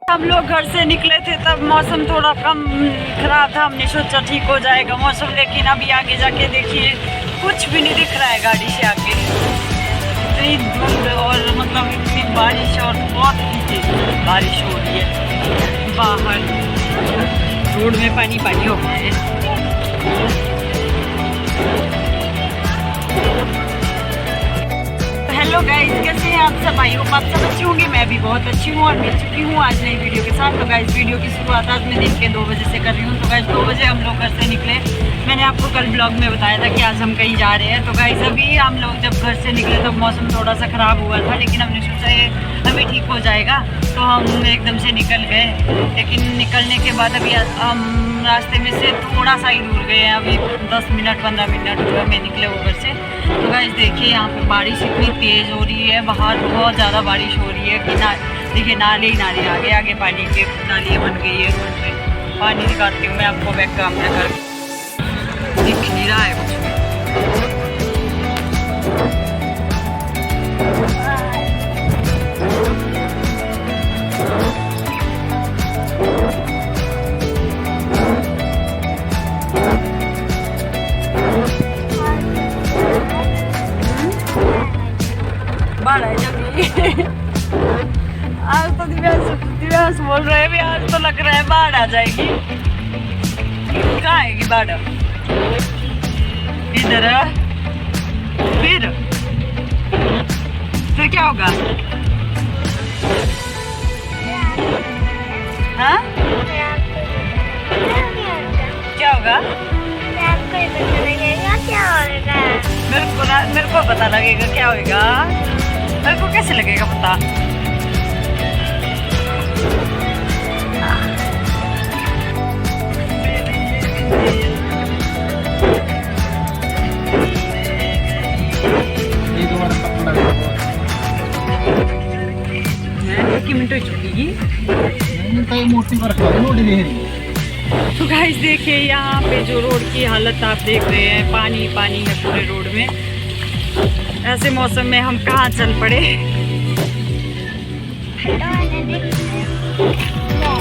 हम लोग घर से निकले थे तब मौसम थोड़ा कम खराब था, हमने सोचा ठीक हो जाएगा मौसम, लेकिन अभी आगे जाके देखिए कुछ भी नहीं दिख रहा है गाड़ी से आगे। इतनी धुंध और मतलब इतनी बारिश और बहुत ही तेज बारिश हो रही है। बाहर रोड में पानी पानी हो गया है। हेलो गाइस, कैसे हैं आप सब? आई होप आप सब अच्छी होंगी। मैं भी बहुत अच्छी हूँ और मिल चुकी हूँ आज नई वीडियो के साथ। तो गाइस वीडियो की शुरुआत आज मैं दिन के 2 बजे से कर रही हूँ। तो गाइस 2 बजे हम लोग घर से निकले। मैंने आपको कल ब्लॉग में बताया था कि आज हम कहीं जा रहे हैं। तो गाइस अभी हम लोग जब घर से निकले तो मौसम थोड़ा सा ख़राब हुआ था, लेकिन हमने सोचा ये अभी ठीक हो जाएगा तो हम एकदम से निकल गए। लेकिन निकलने के बाद अभी हम रास्ते में से थोड़ा सा ही दूर गए हैं। अभी 10 मिनट 15 मिनट जो है मैं निकले वो घर से। तो गाइस देखिए यहाँ पे बारिश इतनी तेज़ हो रही है, बाहर बहुत ज़्यादा बारिश हो रही है कि ना देखिए नाले ही नाले आगे आगे पानी के नालियाँ बन गई है रोड पे। पानी दिखाती हूँ मैं आपको बैक कैमरा कर, दिख नहीं रहा है कुछ भी। बाढ़ है जब आज तो दिव्यांश बोल रहे हैं भी आज तो लग रहा है बाढ़ आ जाएगी। कहाँ आएगी बाढ़? इधर फिर क्या होगा? हाँ क्या होगा? मेरे को पता लगेगा क्या होगा। मेरे को कैसे लगेगा पता? तो गाइस देखिए यहाँ पे जो रोड की हालत आप देख रहे हैं, पानी पानी है पूरे रोड में। ऐसे मौसम में हम कहाँ चल पड़े।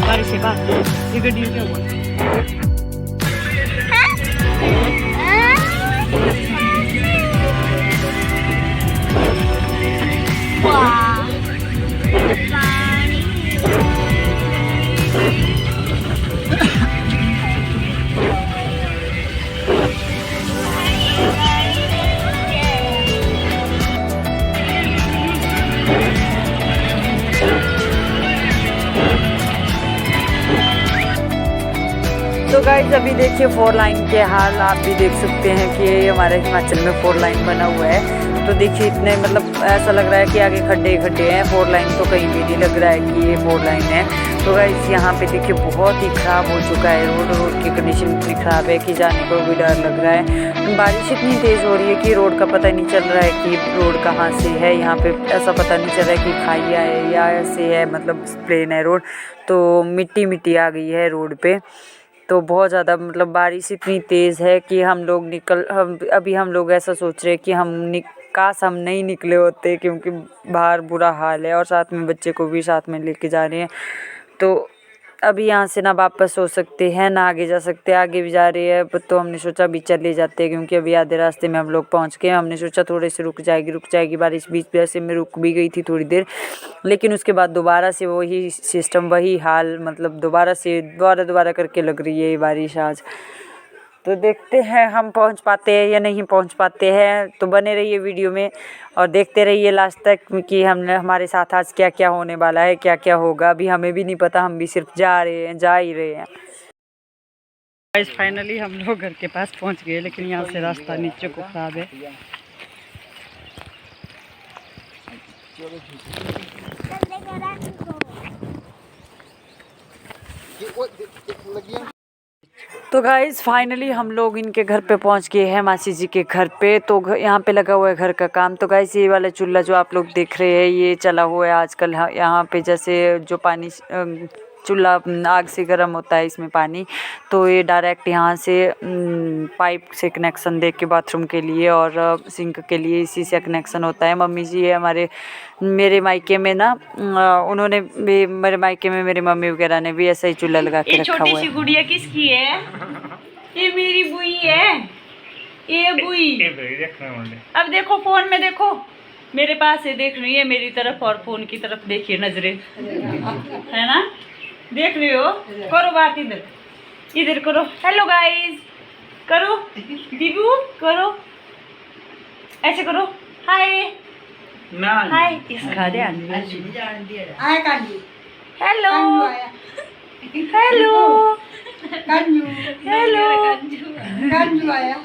बारिश के बाद ये गड्डी क्या हुआ? तो गाइस अभी देखिए 4 लाइन के हाल आप भी देख सकते हैं कि हमारे हिमाचल में 4 लाइन बना हुआ है। तो देखिए इतने मतलब ऐसा लग रहा है कि आगे खड्डे ही खड्डे हैं। 4 लाइन तो कहीं भी नहीं लग रहा है कि ये 4 लाइन है। तो गाइस यहाँ पे देखिए बहुत ही ख़राब हो चुका है रोड की कंडीशन इतनी ख़राब है कि जाने को भी डर लग रहा है। बारिश इतनी तेज़ हो रही है कि रोड का पता नहीं चल रहा है कि रोड कहाँ से है। यहाँ पे ऐसा पता नहीं चल रहा है कि खाइया है या ऐसे है, मतलब प्लेन है रोड। तो मिट्टी मिट्टी आ गई है रोड पे। तो बहुत ज़्यादा मतलब बारिश इतनी तेज़ है कि हम लोग ऐसा सोच रहे हैं कि काश हम नहीं निकले होते, क्योंकि बाहर बुरा हाल है और साथ में बच्चे को भी साथ में लेके जा रहे हैं। तो अभी यहाँ से ना वापस हो सकते हैं ना आगे जा सकते हैं। आगे भी जा रहे हैं तो हमने सोचा अभी चले जाते हैं, क्योंकि अभी आधे रास्ते में हम लोग पहुँच गए। हमने सोचा थोड़े से रुक जाएगी बारिश। बीच वैसे में रुक भी गई थी थोड़ी देर, लेकिन उसके बाद दोबारा से वही सिस्टम वही हाल, मतलब दोबारा करके लग रही है ये बारिश आज। तो देखते हैं हम पहुंच पाते हैं या नहीं पहुंच पाते हैं। तो बने रहिए वीडियो में और देखते रहिए लास्ट तक कि हमारे साथ आज क्या क्या होने वाला है, क्या क्या होगा। अभी हमें भी नहीं पता, हम भी सिर्फ जा ही रहे हैं। गाइस फाइनली हम लोग घर के पास पहुंच गए, लेकिन यहाँ से रास्ता नीचे को खराब है। तो गाइज़ फाइनली हम लोग इनके घर पे पहुंच गए हैं, मासी जी के घर पे। तो यहाँ पे लगा हुआ है घर का काम। तो गाइज़ ये वाला चूल्हा जो आप लोग देख रहे हैं ये चला हुआ है आजकल। यहाँ पे जैसे जो पानी चूल्हा आग से गर्म होता है इसमें पानी, तो ये डायरेक्ट यहाँ से पाइप से कनेक्शन दे के बाथरूम के लिए और सिंक के लिए इसी से कनेक्शन होता है। मम्मी जी है मेरे मायके में ना, उन्होंने भी मेरे मायके में मेरी मम्मी वगैरह ने भी ऐसा ही चूल्हा लगा के रखा हुआ है। छोटी सी गुड़िया किसकी है? ये मेरी बुई है, ये बुई। अब देखो फोन में, देखो मेरे पास है, देख रही है मेरी तरफ और फोन की तरफ देखिए नजरे, है ना? देख रही हो? करो बात, इधर करो, हेलो गाइस करो, दीबू करो, ऐसे करो, हाय हाय, इसका ध्यान, हेलो हेलो हेलो।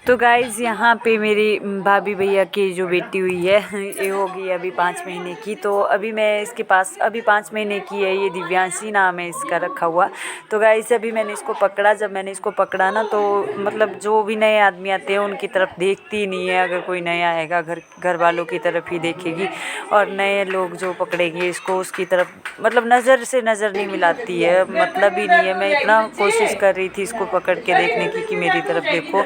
तो गाइज़ यहाँ पे मेरी भाभी भैया की जो बेटी हुई है ये होगी अभी 5 महीने की। तो अभी मैं इसके पास, अभी 5 महीने की है, ये दिव्यांशी नाम है इसका रखा हुआ। तो गाइज़ अभी मैंने इसको पकड़ा, जब मैंने इसको पकड़ा ना तो मतलब जो भी नए आदमी आते हैं उनकी तरफ देखती ही नहीं है। अगर कोई नया आएगा घर वालों की तरफ ही देखेगी, और नए लोग जो पकड़ेंगे इसको उसकी तरफ मतलब नज़र से नज़र नहीं मिलाती है, मतलब ही नहीं है। मैं इतना कोशिश कर रही थी इसको पकड़ के देखने की कि मेरी तरफ देखो,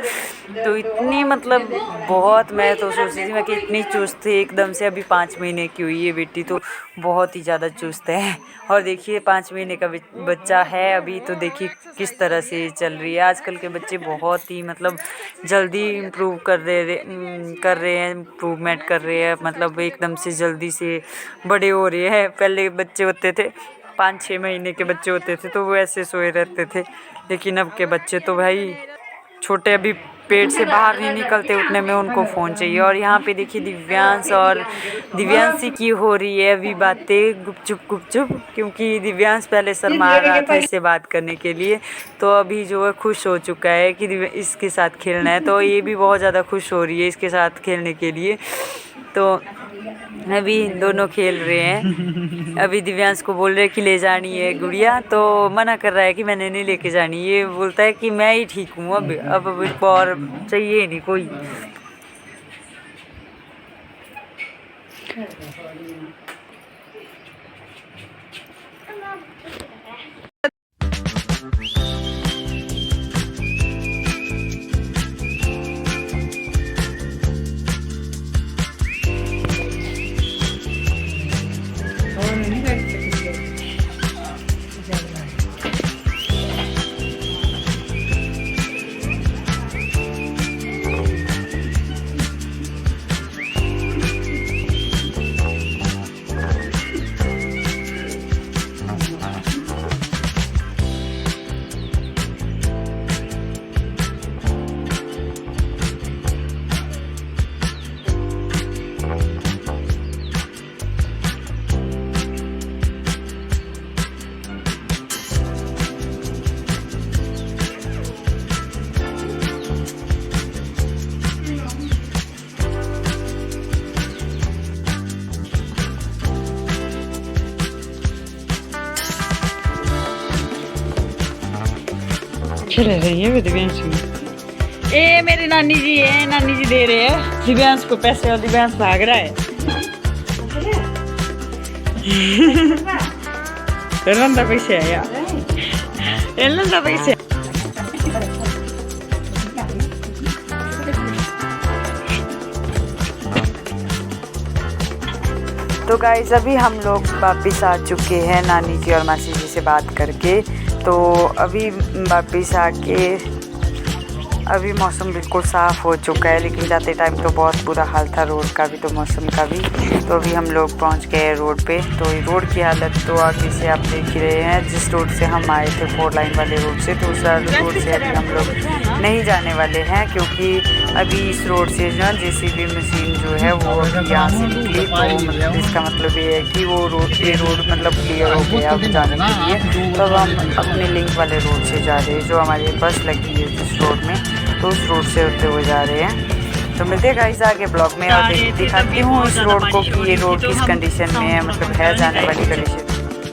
तो इतनी मतलब बहुत, मैं तो सोच रही थी मैं कि इतनी चुस्त थी एकदम से। अभी 5 महीने की हुई है बेटी, तो बहुत ही ज़्यादा चुस्त है। और देखिए 5 महीने का बच्चा है अभी, तो देखिए किस तरह से चल रही है। आजकल के बच्चे बहुत ही मतलब जल्दी इम्प्रूव कर रहे हैं, इम्प्रूवमेंट कर रहे हैं, मतलब एकदम से जल्दी से बड़े हो रहे हैं। पहले बच्चे होते थे 5-6 महीने के बच्चे होते थे तो वो ऐसे सोए रहते थे, लेकिन अब के बच्चे तो भाई छोटे, अभी पेट से बाहर नहीं निकलते उतने में उनको फ़ोन चाहिए। और यहाँ पे देखिए दिव्यांश और दिव्यांशी की हो रही है अभी बातें गुपचुप, क्योंकि दिव्यांश पहले शर्मा रहा था इससे बात करने के लिए, तो अभी जो है खुश हो चुका है कि इसके साथ खेलना है, तो ये भी बहुत ज़्यादा खुश हो रही है इसके साथ खेलने के लिए। तो अभी दोनों खेल रहे हैं। अभी दिव्यांश को बोल रहे हैं कि ले जानी है गुड़िया, तो मना कर रहा है कि मैंने नहीं लेके जानी, ये बोलता है कि मैं ही ठीक हूँ, अब इसको और चाहिए नहीं कोई। खेल रही है दिव्यांश। ये मेरी नानी जी है, नानी जी दे रहे हैं दिव्यांश को पैसे और दिव्यांश भाग रहा है। पैसे है यार, पैसे। तो गाइस अभी हम लोग वापस आ चुके हैं नानी जी और मासी जी से बात करके। तो अभी वापस आके अभी मौसम बिल्कुल साफ़ हो चुका है, लेकिन जाते टाइम तो बहुत बुरा हाल था रोड का भी, तो मौसम का भी। तो अभी हम लोग पहुंच गए रोड पे। तो रोड की हालत तो आगे से आप देख ही रहे हैं, जिस रोड से हम आए थे 4 लाइन वाले रोड से, तो उस रोड से अभी हम लोग नहीं जाने वाले हैं, क्योंकि अभी इस रोड से जो JCB मशीन जो है वो यहाँ से निकली। तो इसका मतलब ये है कि वो ये रोड मतलब क्लियर हो गया अब जाने के लिए। तो अब हम अपने लिंक वाले रोड से जा रहे हैं, जो हमारी बस लगी है जिस रोड में, तो उस रोड से होते हुए जा रहे हैं। तो मिलते हैं गाइस आगे ब्लॉग में और दिखाती हूँ इस रोड को कि ये रोड किस कंडीशन में है, मतलब है जाने वाली कंडीशन।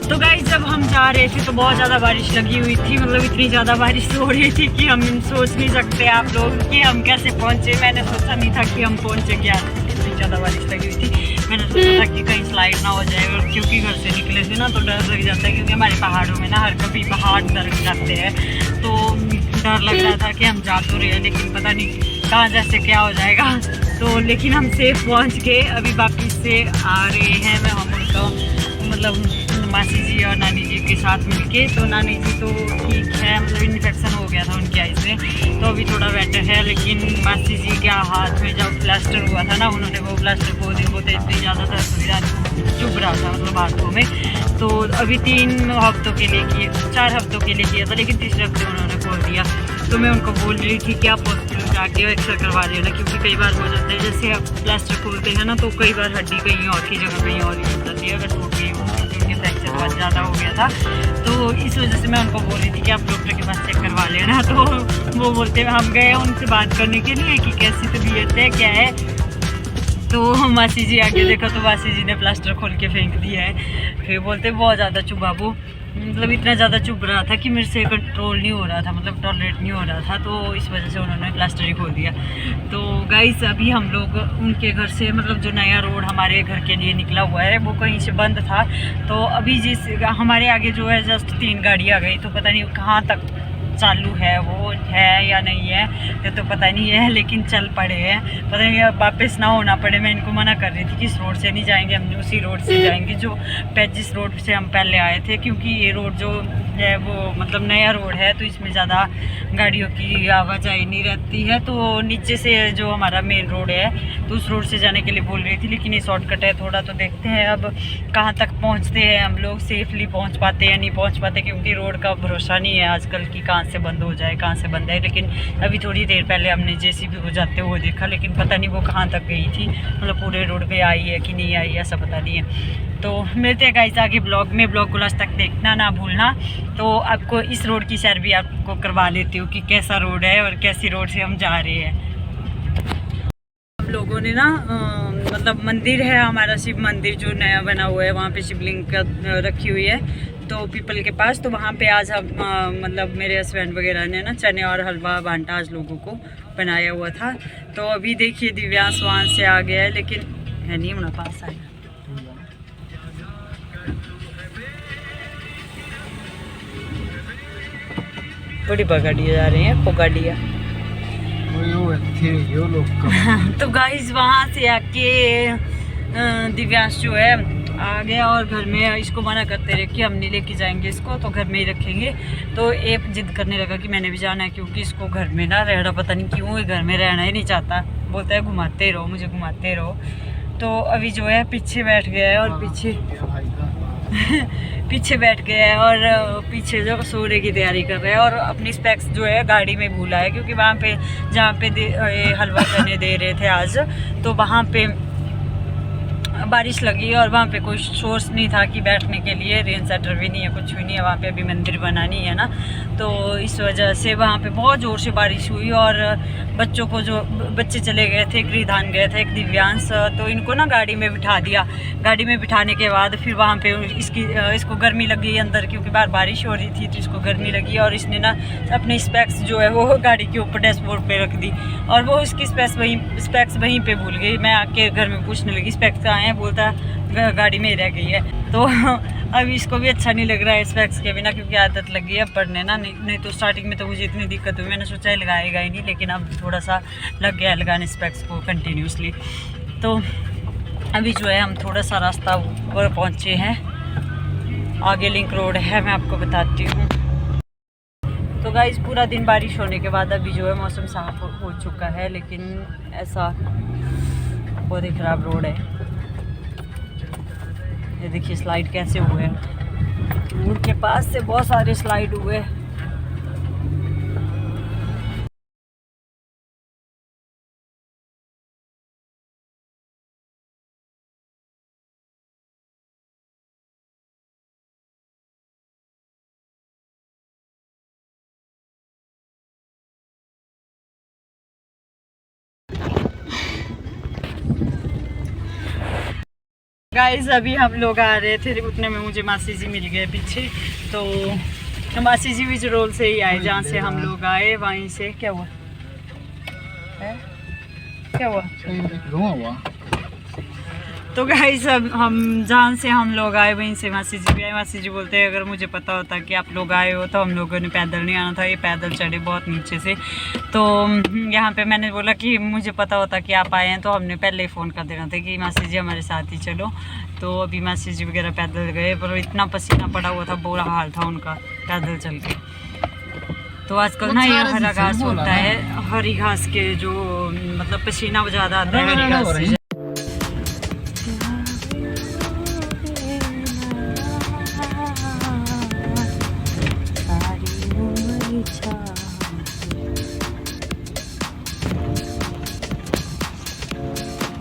तो गाइस जब हम जा रहे थे तो बहुत ज़्यादा बारिश लगी हुई थी, मतलब इतनी ज़्यादा बारिश हो रही थी कि हम सोच नहीं सकते आप लोग कि हम कैसे पहुँचे। मैंने सोचा नहीं था कि हम पहुँचे, क्या इतनी ज़्यादा बारिश लगी हुई थी। मैंने सोचा था कि कहीं स्लाइड ना हो जाए, और क्योंकि घर से निकले थे ना तो डर लग जाता है, क्योंकि हमारे पहाड़ों में ना हर कभी पहाड़ दरक जाते हैं, तो डर लग रहा था कि हम जा तो रहे हैं लेकिन पता नहीं कहाँ जैसे क्या हो जाएगा। तो लेकिन हम सेफ पहुँच गए, अभी वापिस से आ रहे हैं। मैं हम उनका मतलब मासी जी और नानी जी के साथ मिलके, तो नानी जी तो ठीक है, मतलब इन्फेक्शन हो गया था उनकी आइज़ में, तो अभी थोड़ा बेटर है। लेकिन मासी जी के हाथ में जब प्लास्टर हुआ था ना, उन्होंने वो प्लास्टर खोल दिया, वो तो इतनी ज़्यादा चुभ रहा था मतलब हाथों में। तो अभी 3 हफ्तों के लिए किए, 4 हफ्तों के लिए किया था, लेकिन तीसरे हफ्ते उन्होंने खोल दिया। तो मैं उनको बोल रही थी कि आप हॉस्पिटल जाके एक्सरे करवा लेना, क्योंकि कई बार हो जाता है जैसे आप प्लास्टर खोलते हैं ना, तो कई बार हड्डी कहीं और की जगह कहीं और ही हो जाती है, अगर टूट गई हो, क्योंकि फ्रैक्चर बहुत ज़्यादा हो गया था। तो इस वजह से मैं उनको बोल रही थी कि आप डॉक्टर के पास चेक करवा लेना। तो वो बोलते हैं, हम गए उनसे बात करने के लिए कि कैसी तबीयत है, क्या है। तो मासी जी आगे देखा तो मासी जी ने प्लास्टर खोल के फेंक दिया है। फिर बोलते बहुत ज़्यादा चुभा, वो मतलब इतना ज़्यादा चुभ रहा था कि मेरे से कंट्रोल नहीं हो रहा था, मतलब टॉलरेट नहीं हो रहा था, तो इस वजह से उन्होंने प्लास्टर ही खोल दिया। तो गाइस अभी हम लोग उनके घर से, मतलब जो नया रोड हमारे घर के लिए निकला हुआ है वो कहीं से बंद था, तो अभी जिस हमारे आगे जो है जस्ट 3 गाड़ी आ गई, तो पता नहीं कहाँ तक चालू है, वो है या नहीं है ये तो पता नहीं है, लेकिन चल पड़े हैं। पता नहीं वापस ना होना पड़े। मैं इनको मना कर रही थी कि इस रोड से नहीं जाएंगे, हम उसी रोड से जाएंगे जो जिस रोड से हम पहले आए थे, क्योंकि ये रोड जो है वो मतलब नया रोड है, तो इसमें ज़्यादा गाड़ियों की आवाजाही नहीं रहती है। तो नीचे से जो हमारा मेन रोड है तो उस रोड से जाने के लिए बोल रही थी, लेकिन ये शॉर्टकट है थोड़ा, तो देखते हैं अब कहाँ तक पहुँचते हैं हम लोग, सेफली पहुँच पाते या नहीं पहुँच पाते, क्योंकि रोड का भरोसा नहीं है आजकल की, कहाँ से बंद हो जाए, कहाँ से बंद है। लेकिन अभी थोड़ी देर पहले हमने JCB को जाते हुए देखा, लेकिन पता नहीं वो कहाँ तक गई थी, मतलब पूरे रोड पे आई है कि नहीं आई ऐसा पता नहीं है। तो मिलते हैं गाइस आगे ब्लॉग में, ब्लॉग को लास्ट तक देखना ना भूलना। तो आपको इस रोड की सैर भी आपको करवा लेती हूँ कि कैसा रोड है और कैसी रोड से हम जा रहे हैं। हम लोगों ने ना मतलब मंदिर है हमारा, शिव मंदिर जो नया बना हुआ है, वहाँ पे शिवलिंग रखी हुई है, तो पीपल के पास। तो वहाँ पे आज हम मतलब मेरे हस्बैंड वगैरह ने ना चने और हलवा बांटा आज लोगों को, बनाया हुआ था। तो अभी देखिए दिव्यांश वहाँ से आ गया है, लेकिन है नहीं हमारे पास आया। बड़ी बगाड़ियाँ जा रही हैं, पोगाड़ियाँ। तो गाइस वहाँ से आके दिव्यांश जो है आ गया, और घर में इसको मना करते रहे कि हम नहीं लेके जाएंगे इसको, तो घर में ही रखेंगे। तो एक जिद करने लगा कि मैंने भी जाना है, क्योंकि इसको घर में ना रहना, पता नहीं क्यों घर में रहना ही नहीं चाहता, बोलता है घुमाते रहो, मुझे घुमाते रहो। तो अभी जो है पीछे बैठ गया है, और पीछे बैठ गया है, और पीछे जो सोने की तैयारी कर रहा है, और अपनी स्पेक्स जो है गाड़ी में भूला है, क्योंकि वहाँ पे जहाँ पे हलवा चने दे रहे थे आज, तो वहाँ पे बारिश लगी और वहाँ पे कोई सोर्स नहीं था कि बैठने के लिए, रेन सेटर भी नहीं है, कुछ भी नहीं है वहाँ पे, अभी मंदिर बना नहीं है ना, तो इस वजह से वहाँ पे बहुत ज़ोर से बारिश हुई। और बच्चों को, जो बच्चे चले गए थे, गृहदान गए थे एक दिव्यांश, तो इनको ना गाड़ी में बिठा दिया। गाड़ी में बिठाने के बाद फिर वहाँ पे इसको गर्मी लग गई अंदर, क्योंकि बाहर बारिश हो रही थी, तो इसको गर्मी लगी, और इसने ना अपनी स्पेक्स जो है वो गाड़ी के ऊपर डैशबोर्ड पे रख दी, और वो उसकी स्पेक्स वहीं पे भूल गई। मैं आके घर में पूछने लगी स्पेक्स कहाँ है, बोलता गाड़ी में रह गई है। तो अभी इसको भी अच्छा नहीं लग रहा है स्पेक्स के बिना, क्योंकि आदत लगी है पढ़ने ना, नहीं तो स्टार्टिंग में तो मुझे इतनी दिक्कत हुई, मैंने सोचा है लगाएगा ही नहीं, लेकिन अब थोड़ा सा लग गया है लगाने स्पेक्स को कंटिन्यूसली। तो अभी जो है हम थोड़ा सा रास्ता ऊपर पहुँचे हैं, आगे लिंक रोड है, मैं आपको बताती हूँ। तो गाइस पूरा दिन बारिश होने के बाद अभी जो है मौसम साफ हो चुका है, लेकिन ऐसा बहुत ही ख़राब रोड है। ये देखिए स्लाइड कैसे हुए हैं, रोड के पास से बहुत सारे स्लाइड हुए। गाइस अभी हम लोग आ रहे थे, उतने में मुझे मासी जी मिल गए पीछे, तो मासी जी भी रोल से ही आए, जहाँ से हम लोग आए वहीं से। क्या हुआ है? क्या हुआ? तो गाइस हम जहाँ से हम लोग आए वहीं से मासी जी भी आए। मासी जी बोलते हैं अगर मुझे पता होता कि आप लोग आए हो तो हम लोगों ने पैदल नहीं आना था, ये पैदल चढ़े बहुत नीचे से। तो यहाँ पे मैंने बोला कि मुझे पता होता कि आप आए हैं तो हमने पहले ही फ़ोन कर देना था कि मासी जी हमारे साथ ही चलो। तो अभी मासी जी वगैरह पैदल गए, पर इतना पसीना पड़ा हुआ था, बुरा हाल था उनका पैदल चल के। तो आजकल ना ये हरा घास होता है, हरी घास के जो मतलब पसीना ज़्यादा आता है हरी घास से।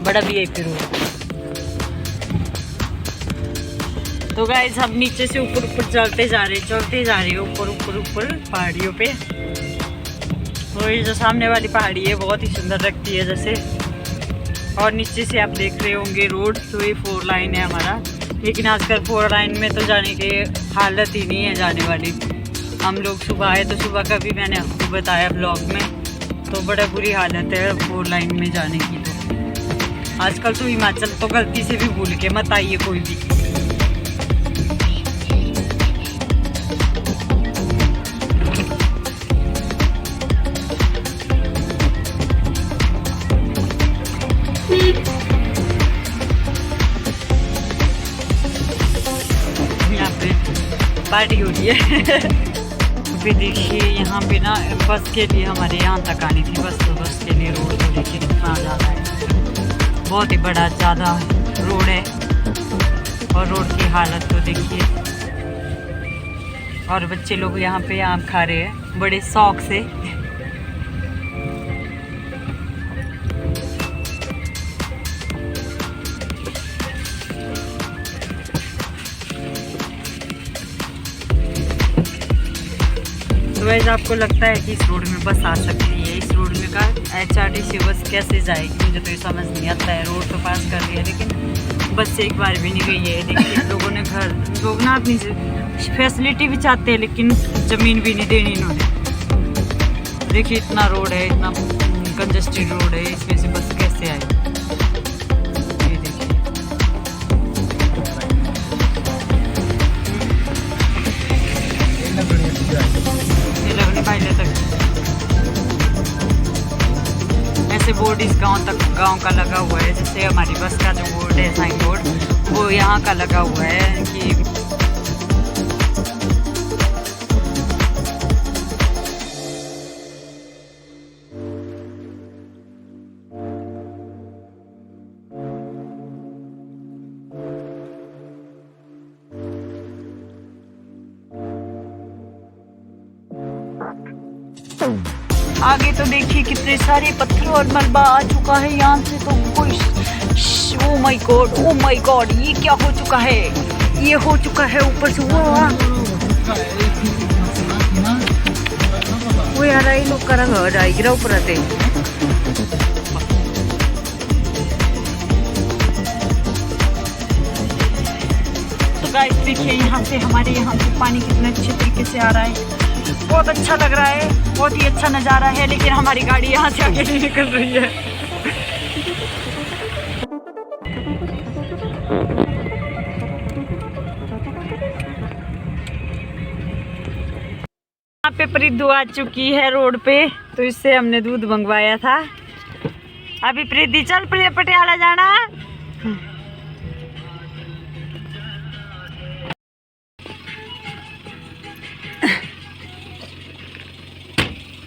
बड़ा VIP रोड। तो गाइस हम नीचे से ऊपर ऊपर चलते जा रहे ऊपर पहाड़ियों पे। और ये जो सामने वाली पहाड़ी है बहुत ही सुंदर लगती है जैसे। और नीचे से आप देख रहे होंगे रोड, तो ये 4 लाइन है हमारा। लेकिन आजकल 4 लाइन में तो जाने की हालत ही नहीं है जाने वाली। हम लोग सुबह आए तो सुबह का भी मैंने आपको बताया ब्लॉग में, तो बड़ा बुरी हालत है 4 लाइन में जाने की। तो आजकल तो हिमाचल तो गलती से भी भूल के मत आइए कोई भी। यहाँ पे पार्टी हो रही है। फिर देखिए यहाँ पे ना बस के लिए हमारे यहाँ तक आनी थी बस, तो बस के लिए रोड तो देखिए कितना ज़्यादा है, बहुत ही बड़ा ज़्यादा रोड है। और रोड की हालत तो देखिए। और बच्चे लोग यहाँ पे आम खा रहे हैं बड़े शौक से। तो वैसे आपको लगता है कि इस रोड में बस आ सकती है? इस रोड में का HRTC बस कैसे जाएगी? मुझे तो ये समझ नहीं आता है। रोड तो पास कर रही है लेकिन बस से एक बार भी नहीं गई है। देखिए लोगों ने लोग ना अपनी फैसिलिटी भी चाहते हैं लेकिन ज़मीन भी नहीं देनी इन्होंने। देखिए इतना रोड है, इतना कंजस्टेड रोड है, इसमें से बस कैसे आए? ये देखिए तक ऐसे बोर्ड इस गांव का लगा हुआ है। जैसे हमारी बस का जो बोर्ड है साइन बोर्ड, वो यहाँ का लगा हुआ है कि आगे तो देखिए कितने सारे पत्थर और मलबा आ चुका है यहाँ से। तो कोई ओ माय गॉड ये क्या हो चुका है? ये हो चुका है ऊपर से वो यार ये लोग करा गिरा ऊपर आते। तो गाइस देखिए यहाँ से हमारे यहाँ से पानी कितने अच्छे तरीके से आ रहा है, बहुत अच्छा लग रहा है, बहुत ही अच्छा नज़ारा है। लेकिन हमारी गाड़ी यहाँ से आगे नहीं निकल रही है। यहाँ पे प्रीदू आ चुकी है रोड पे, तो इससे हमने दूध मंगवाया था। अभी प्रीति चल पटियाला जाना।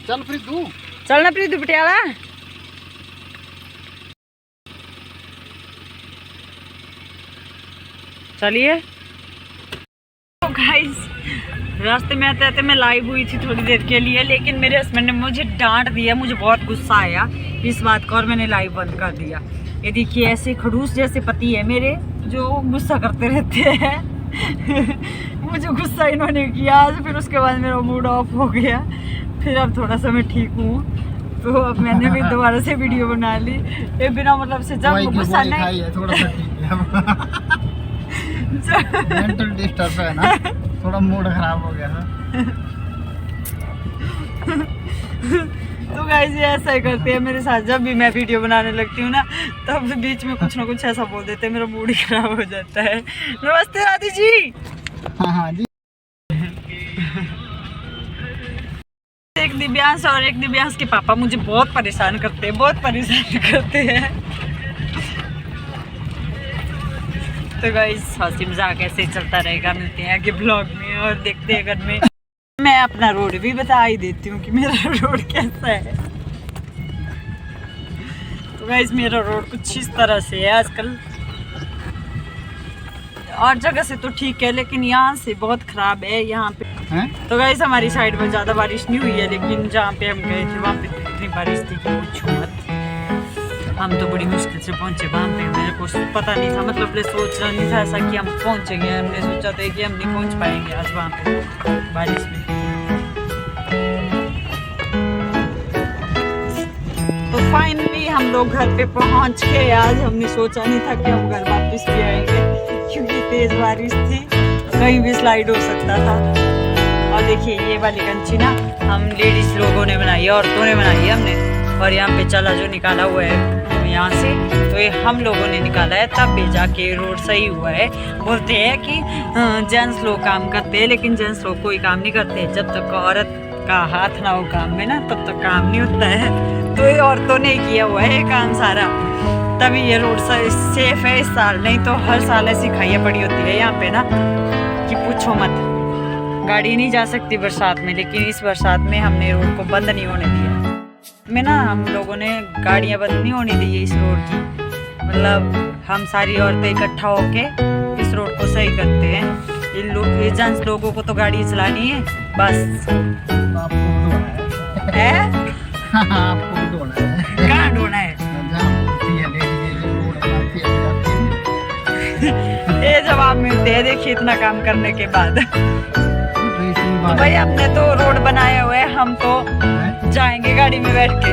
चल प्रीतू, चलना प्रीतू पटियाला। चलिए। तो गाइस रास्ते में आते आते मैं लाइव हुई थी थोड़ी देर के लिए, लेकिन मेरे हस्बैंड ने मुझे डांट दिया, मुझे बहुत गुस्सा आया इस बात का और मैंने लाइव बंद कर दिया। ये देखिए ऐसे खड़ूस जैसे पति है मेरे जो गुस्सा करते रहते हैं। मुझे गुस्सा इन्होंने किया आज, फिर उसके बाद मेरा मूड ऑफ हो गया। फिर अब थोड़ा सा मैं ठीक हूँ, तो अब मैंने भी दोबारा से वीडियो बना ली। ये बिना मतलब से जब गुस्सा नहीं है, थोड़ा सा ठीक है। मेंटल डिस्टर्ब है ना, थोड़ा मूड खराब हो गया है। तो गाइस ये ऐसा ही करते हैं मेरे साथ, जब भी मैं वीडियो बनाने लगती हूँ ना तब बीच में कुछ ना कुछ ऐसा बोल देते हैं, मेरा मूड ही खराब हो जाता है। नमस्ते राधी जी। हाँ हाँ जी। एक दिव्यांश और एक दिव्यांश के पापा मुझे बहुत परेशान करते हैं, बहुत परेशान करते हैं। तो गाइस हंसी मजाक ऐसे चलता रहेगा, मिलते हैं आगे ब्लॉग में और देखते हैं घर में। मैं अपना रोड भी बता ही देती हूँ कि मेरा रोड कैसा है। तो गाइस मेरा रोड कुछ इस तरह से है आजकल, और जगह से तो ठीक है लेकिन यहाँ से बहुत खराब है यहाँ पे। हैं? तो गाइस हमारी साइड में ज़्यादा बारिश नहीं हुई है, लेकिन जहाँ पे हम गए थे वहाँ पे तो इतनी बारिश थी कि पूछो मत। हम तो बड़ी मुश्किल से पहुँचे वहाँ पे, मेरे को पता नहीं था, मतलब मैं सोच रहा नहीं था ऐसा कि हम पहुँचेंगे। हमने सोचा था कि हम नहीं पहुँच पाएंगे आज वहाँ पे बारिश में। तो फाइनली हम लोग घर पे पहुँच गए। आज हमने सोचा नहीं था कि हम घर वापस भी आएंगे क्योंकि तेज़ बारिश थी, कहीं भी स्लाइड हो सकता था। और देखिए ये वाली कंची ना हम लेडीज लोगों ने बनाई है, औरतों ने बनाई है हमने। और यहाँ पे चला जो निकाला हुआ है यहाँ से, तो ये हम लोगों ने निकाला है, तब भी जाके रोड सही हुआ है। बोलते हैं कि जेंट्स लोग काम करते हैं, लेकिन जेंट्स लोग कोई काम नहीं करते। जब तक औरत का हाथ ना हो काम में ना, तब तक काम नहीं होता है। तो ये औरतों ने किया हुआ है ये काम सारा, तभी ये रोड सेफ है इस साल। नहीं तो हर साल ऐसी खाइयाँ पड़ी होती है यहाँ पे ना कि पूछो मत। गाड़ी नहीं जा सकती बरसात में, लेकिन इस बरसात में हमने रोड को बंद नहीं होने दिया। में ना हम लोगों ने गाड़ियाँ बंद नहीं होने दी है इस रोड की, मतलब हम सारी औरतें इकट्ठा होके इस रोड को सही करते हैं। ये जेंट्स लोगों को तो गाड़ी चलानी है बस। आपको ढोना है आपको ढोना है। कहाँ ढोना है? जहाँ होती है लेडीज रोड बनाती है। ये जवाब मिलते हैं देखिए इतना काम करने के बाद। तो भाई हमने तो रोड बनाया हुआ है, हम तो जाएंगे गाड़ी में बैठ के।